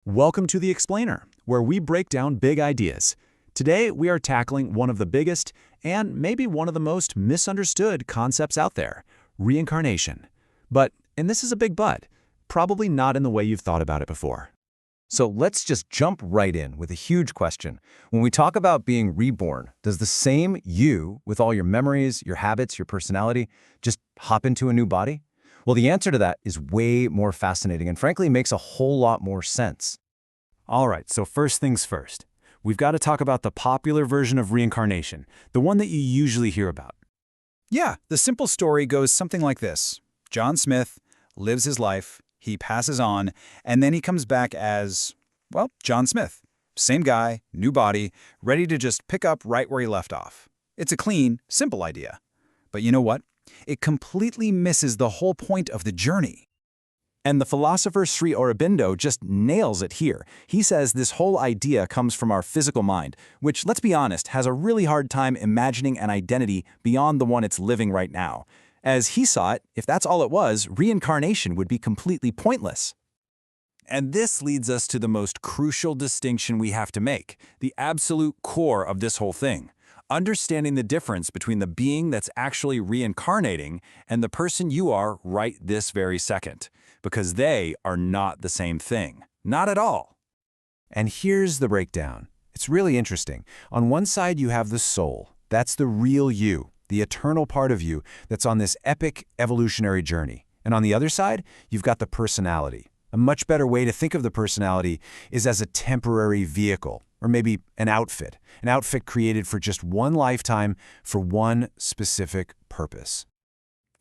Welcome to The Explainer, where we break down big ideas. Today, we are tackling one of the biggest and maybe one of the most misunderstood concepts out there, reincarnation. But, and this is a big but, probably not in the way you've thought about it before. So let's just jump right in with a huge question. When we talk about being reborn, does the same you, with all your memories, your habits, your personality, just hop into a new body? Well, the answer to that is way more fascinating and frankly makes a whole lot more sense. All right, so first things first. We've got to talk about the popular version of reincarnation, the one that you usually hear about. Yeah, the simple story goes something like this. John Smith lives his life, he passes on, and then he comes back as, well, John Smith. Same guy, new body, ready to just pick up right where he left off. It's a clean, simple idea. But you know what? It completely misses the whole point of the journey. And the philosopher Sri Aurobindo just nails it here. He says this whole idea comes from our physical mind, which, let's be honest, has a really hard time imagining an identity beyond the one it's living right now. As he saw it, if that's all it was, reincarnation would be completely pointless. And this leads us to the most crucial distinction we have to make, the absolute core of this whole thing. Understanding the difference between the being that's actually reincarnating and the person you are right this very second. Because they are not the same thing. Not at all. And here's the breakdown. It's really interesting. On one side, you have the soul. That's the real you, the eternal part of you that's on this epic evolutionary journey. And on the other side, you've got the personality. A much better way to think of the personality is as a temporary vehicle, or maybe an outfit created for just one lifetime for one specific purpose.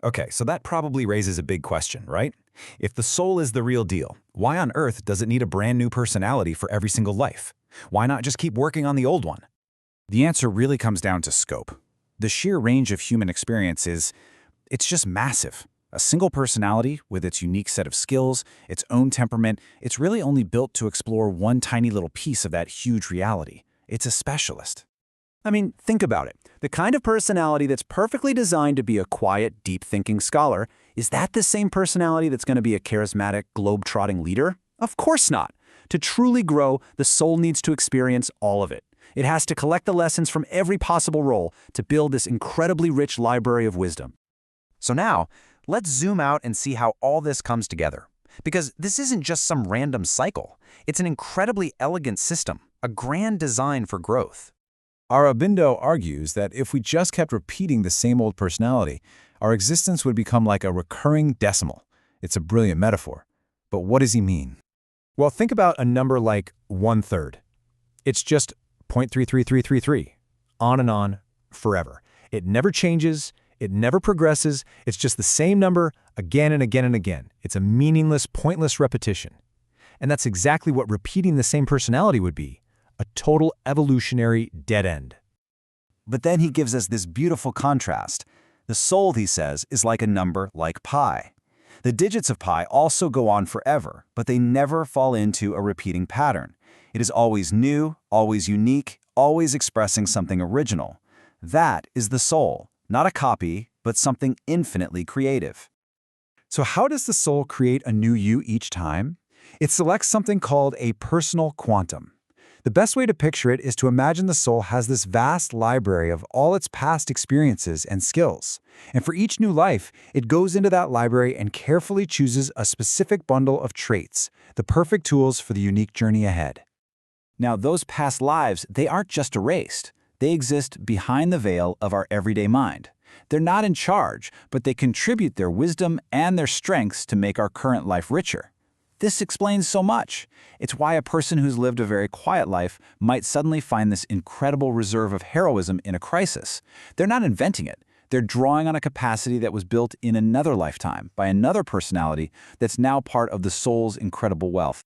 Okay, so that probably raises a big question, right? If the soul is the real deal, why on earth does it need a brand new personality for every single life? Why not just keep working on the old one? The answer really comes down to scope. The sheer range of human experience it's just massive. A single personality with its unique set of skills, its own temperament, it's really only built to explore one tiny little piece of that huge reality. It's a specialist. I mean, think about it. The kind of personality that's perfectly designed to be a quiet, deep-thinking scholar, is that the same personality that's going to be a charismatic, globe-trotting leader? Of course not. To truly grow, the soul needs to experience all of it. It has to collect the lessons from every possible role to build this incredibly rich library of wisdom. So now, let's zoom out and see how all this comes together. Because this isn't just some random cycle. It's an incredibly elegant system, a grand design for growth. Aurobindo argues that if we just kept repeating the same old personality, our existence would become like a recurring decimal. It's a brilliant metaphor. But what does he mean? Well, think about a number like 1/3. It's just 0.33333, on and on, forever. It never changes, it never progresses, it's just the same number again and again and again. It's a meaningless, pointless repetition. And that's exactly what repeating the same personality would be. A total evolutionary dead end. But then he gives us this beautiful contrast. The soul, he says, is like a number like pi. The digits of pi also go on forever, but they never fall into a repeating pattern. It is always new, always unique, always expressing something original. That is the soul, not a copy, but something infinitely creative. So how does the soul create a new you each time? It selects something called a personal quantum. The best way to picture it is to imagine the soul has this vast library of all its past experiences and skills. And for each new life, it goes into that library and carefully chooses a specific bundle of traits, the perfect tools for the unique journey ahead. Now, those past lives, they aren't just erased. They exist behind the veil of our everyday mind. They're not in charge, but they contribute their wisdom and their strengths to make our current life richer. This explains so much. It's why a person who's lived a very quiet life might suddenly find this incredible reserve of heroism in a crisis. They're not inventing it. They're drawing on a capacity that was built in another lifetime by another personality that's now part of the soul's incredible wealth.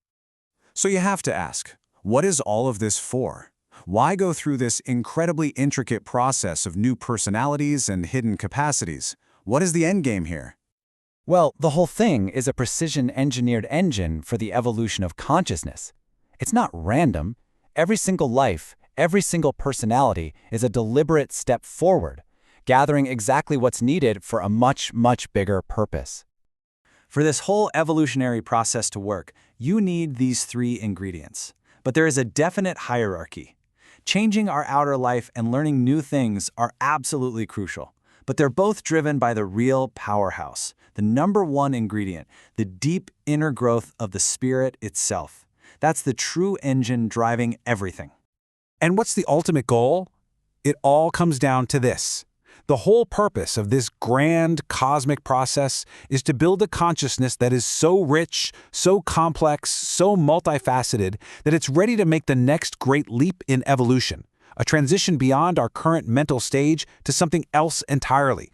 So you have to ask, what is all of this for? Why go through this incredibly intricate process of new personalities and hidden capacities? What is the end game here? Well, the whole thing is a precision-engineered engine for the evolution of consciousness. It's not random. Every single life, every single personality is a deliberate step forward, gathering exactly what's needed for a much, much bigger purpose. For this whole evolutionary process to work, you need these three ingredients. But there is a definite hierarchy. Changing our outer life and learning new things are absolutely crucial. But they're both driven by the real powerhouse, the number one ingredient, the deep inner growth of the spirit itself. That's the true engine driving everything. And what's the ultimate goal? It all comes down to this. The whole purpose of this grand cosmic process is to build a consciousness that is so rich, so complex, so multifaceted that it's ready to make the next great leap in evolution, a transition beyond our current mental stage to something else entirely.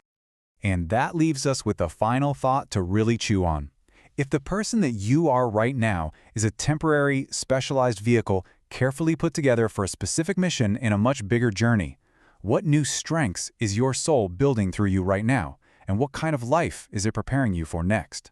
And that leaves us with a final thought to really chew on. If the person that you are right now is a temporary, specialized vehicle carefully put together for a specific mission in a much bigger journey, what new strengths is your soul building through you right now, and what kind of life is it preparing you for next?